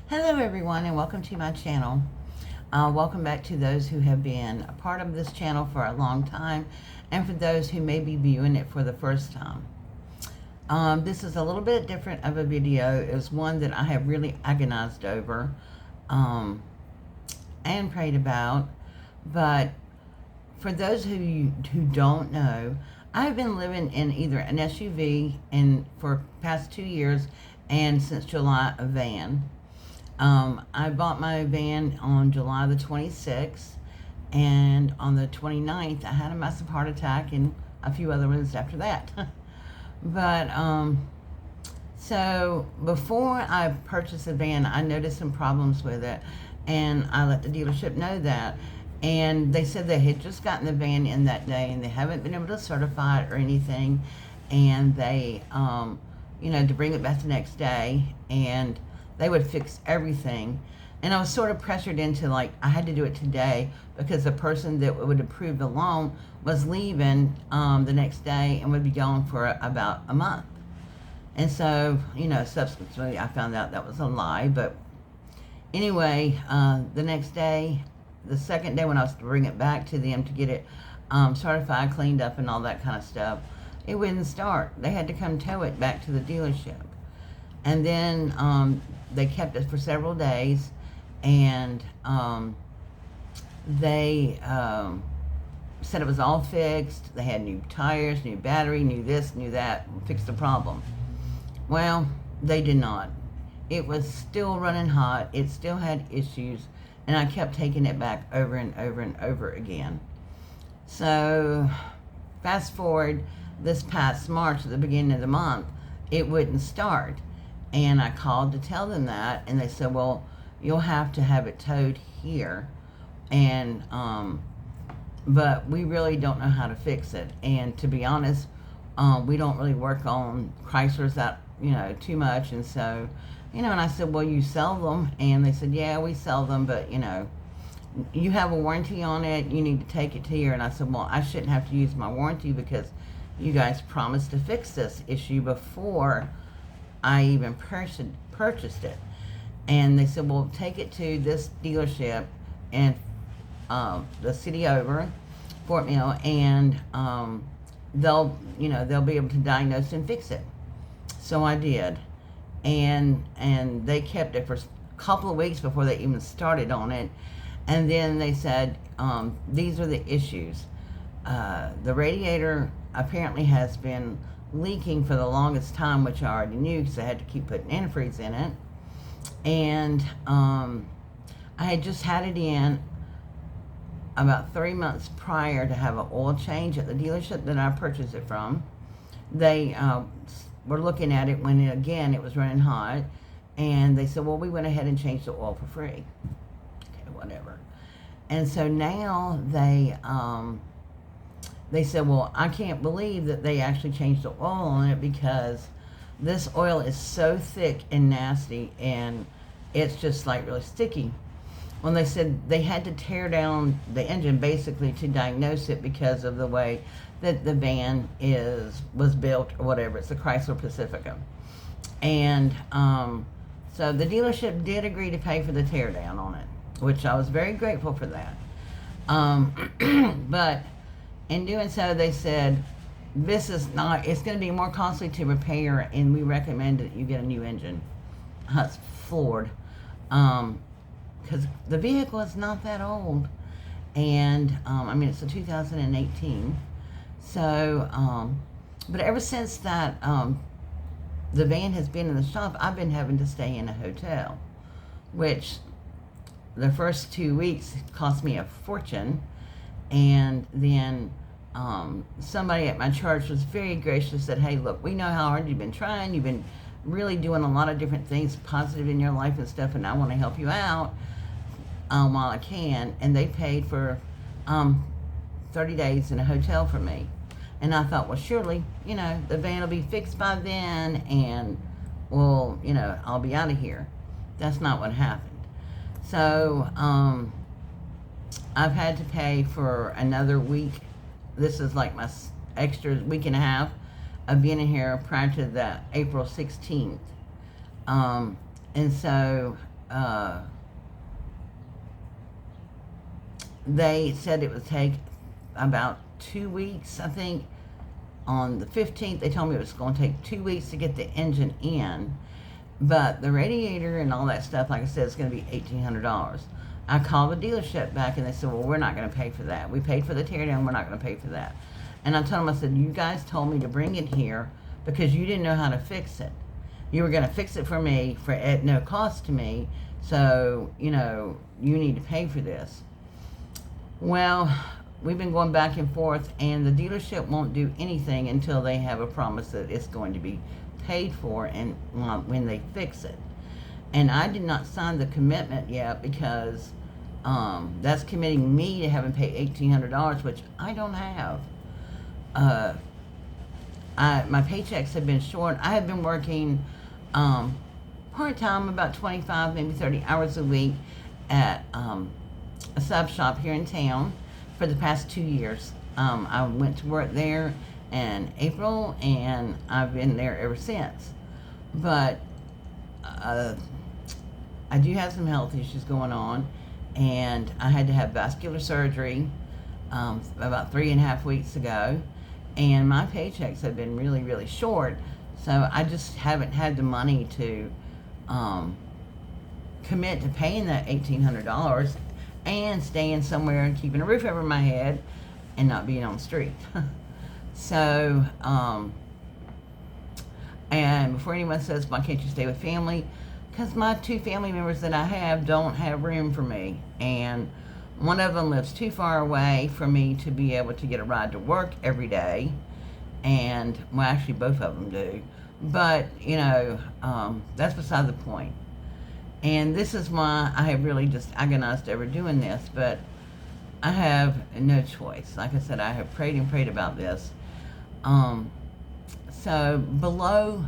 Hello everyone and welcome to my channel. Welcome back to those who have been a part of this channel for a long time and for those who may be viewing it for the first time. This is a little bit different of a video. It's one that I have really agonized over and prayed about. But for those who don't know, I've been living in either an SUV for past 2 years and since July a van. I bought my van on July the 26th, and on the 29th, I had a massive heart attack and a few other ones after that. But, so before I purchased the van, I noticed some problems with it, and I let the dealership know that. And they said they had just gotten the van in that day, and they haven't been able to certify it or anything, and they, to bring it back the next day, and they would fix everything. And I was sort of pressured into, like, I had to do it today because the person that would approve the loan was leaving the next day and would be gone for about a month. And so, subsequently I found out that was a lie. But anyway, the next day, the second day when I was to bring it back to them to get it certified, cleaned up, and all that kind of stuff, it wouldn't start. They had to come tow it back to the dealership. And then they kept it for several days, and they said it was all fixed. They had new tires, new battery, new this, new that, fixed the problem. Well, they did not. It was still running hot. It still had issues, and I kept taking it back over and over and over again. So fast forward this past March, at the beginning of the month, it wouldn't start. And I called to tell them that, and they said, well, you'll have to have it towed here, and but we really don't know how to fix it. And to be honest, we don't really work on Chryslers that too much. And so, and I said, well, you sell them? And they said, yeah, we sell them, but you have a warranty on it, you need to take it to here. And I said, well, I shouldn't have to use my warranty because you guys promised to fix this issue before I even purchased it. And they said, well, take it to this dealership and the city over, Fort Mill, and they'll be able to diagnose and fix it. So I did, and they kept it for a couple of weeks before they even started on it. And then they said, these are the issues. The radiator apparently has been leaking for the longest time, which I already knew because I had to keep putting antifreeze in it. And I had just had it in about 3 months prior to have an oil change at the dealership that I purchased it from. They were looking at it when, it was running hot, and they said, well, we went ahead and changed the oil for free. Okay, whatever. And so now they said, well, I can't believe that they actually changed the oil on it because this oil is so thick and nasty, and it's just like really sticky. Well, they said they had to tear down the engine basically to diagnose it because of the way that the van was built or whatever. It's a Chrysler Pacifica. And so the dealership did agree to pay for the tear down on it, which I was very grateful for that. But in doing so, they said, it's going to be more costly to repair, and we recommend that you get a new engine. I was floored. Because the vehicle is not that old. And, it's a 2018. So, but ever since that, the van has been in the shop, I've been having to stay in a hotel, which the first 2 weeks cost me a fortune. And then somebody at my church was very gracious, said, hey, look, we know how hard you've been trying. You've been really doing a lot of different things positive in your life and stuff, and I want to help you out while I can. And they paid for 30 days in a hotel for me. And I thought, well, surely, the van will be fixed by then, and, well, I'll be out of here. That's not what happened. So I've had to pay for another week. This is like my extra week and a half of being in here prior to the April 16th. And so they said it would take about 2 weeks, I think. On the 15th, they told me it was going to take 2 weeks to get the engine in. But the radiator and all that stuff, like I said, is going to be $1,800. I called the dealership back and they said, well, we're not going to pay for that. We paid for the teardown, we're not going to pay for that. And I told them, I said, you guys told me to bring it here because you didn't know how to fix it. You were going to fix it for me at no cost to me. So, you need to pay for this. Well, we've been going back and forth, and the dealership won't do anything until they have a promise that it's going to be paid for and when they fix it. And I did not sign the commitment yet because that's committing me to having paid $1,800, which I don't have. My paychecks have been short. I have been working part-time, about 25, maybe 30 hours a week at a sub shop here in town for the past 2 years. I went to work there in April, and I've been there ever since. But I do have some health issues going on, and I had to have vascular surgery about 3.5 weeks ago, and my paychecks have been really, really short, so I just haven't had the money to commit to paying that $1,800 and staying somewhere and keeping a roof over my head and not being on the street. So, and before anyone says, why can't you stay with family? Because my 2 family members that I have don't have room for me. And one of them lives too far away for me to be able to get a ride to work every day. And, well, actually both of them do. But, that's beside the point. And this is why I have really just agonized over doing this. But I have no choice. Like I said, I have prayed and prayed about this. So below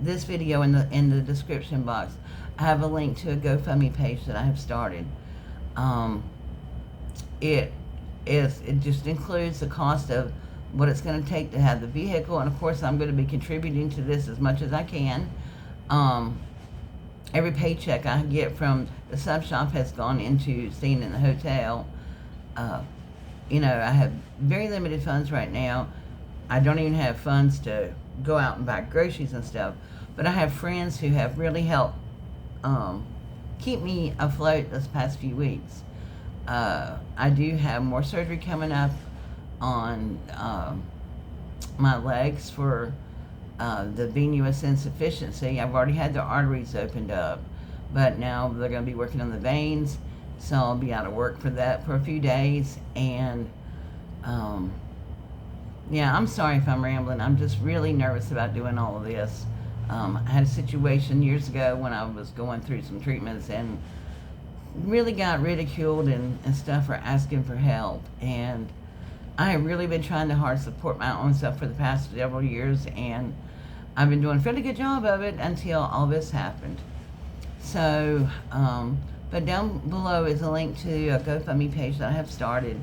this video in the description box, I have a link to a GoFundMe page that I have started. It just includes the cost of what it's going to take to have the vehicle, and of course I'm going to be contributing to this as much as I can. Every paycheck I get from the sub shop has gone into staying in the hotel. I have very limited funds right now. I don't even have funds to go out and buy groceries and stuff. But I have friends who have really helped keep me afloat this past few weeks. I do have more surgery coming up on my legs for the venous insufficiency. I've already had the arteries opened up, but now they're going to be working on the veins, so I'll be out of work for that for a few days. And yeah, I'm sorry if I'm rambling. I'm just really nervous about doing all of this. I had a situation years ago when I was going through some treatments and really got ridiculed and stuff for asking for help. And I have really been trying to hard support my own self for the past several years, and I've been doing a fairly good job of it until all this happened. So, but down below is a link to a GoFundMe page that I have started.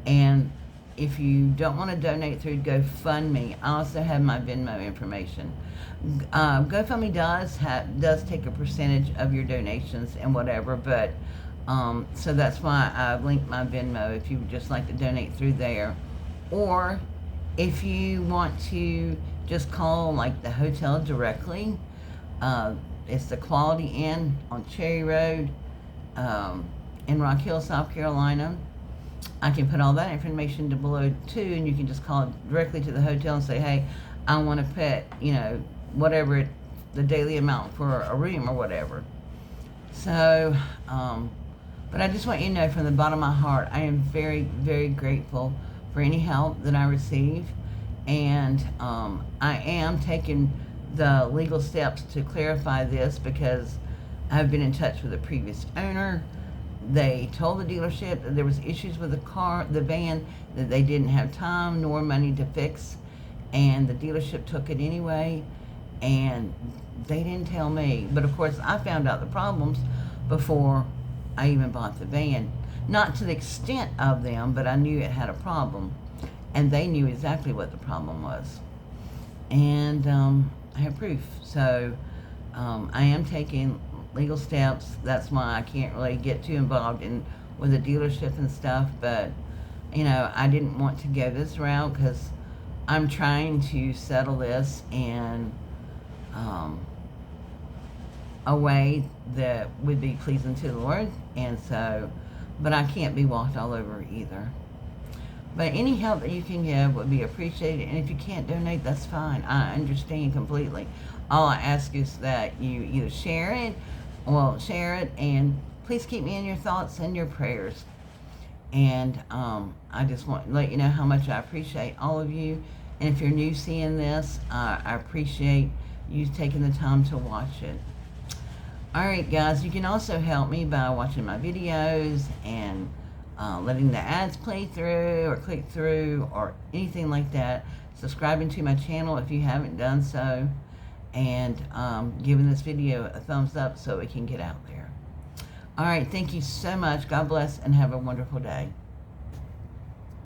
And if you don't want to donate through GoFundMe, I also have my Venmo information. GoFundMe does take a percentage of your donations and whatever, but so that's why I've linked my Venmo if you would just like to donate through there. Or if you want to just call like the hotel directly, it's the Quality Inn on Cherry Road in Rock Hill, South Carolina. I can put all that information below too, and you can just call directly to the hotel and say, hey, I want to put, whatever the daily amount for a room or whatever. So, but I just want you to know from the bottom of my heart, I am very, very grateful for any help that I receive. And I am taking the legal steps to clarify this because I've been in touch with the previous owner. They told the dealership that there was issues with the van, that they didn't have time nor money to fix, and the dealership took it anyway, and they didn't tell me. But of course, I found out the problems before I even bought the van. Not to the extent of them, but I knew it had a problem, and they knew exactly what the problem was. And I have proof. So I am taking legal steps. That's why I can't really get too involved in with the dealership and stuff. But I didn't want to go this route because I'm trying to settle this in a way that would be pleasing to the Lord, and so, but I can't be walked all over either. But any help that you can give would be appreciated, and if you can't donate, that's fine. I understand completely. All I ask is that you either share it, and please keep me in your thoughts and your prayers. And I just want to let you know how much I appreciate all of you. And if you're new seeing this, I appreciate you taking the time to watch it. Alright guys, you can also help me by watching my videos and letting the ads play through or click through or anything like that. Subscribing to my channel if you haven't done so, and giving this video a thumbs up so it can get out there. Alright, thank you so much. God bless and have a wonderful day.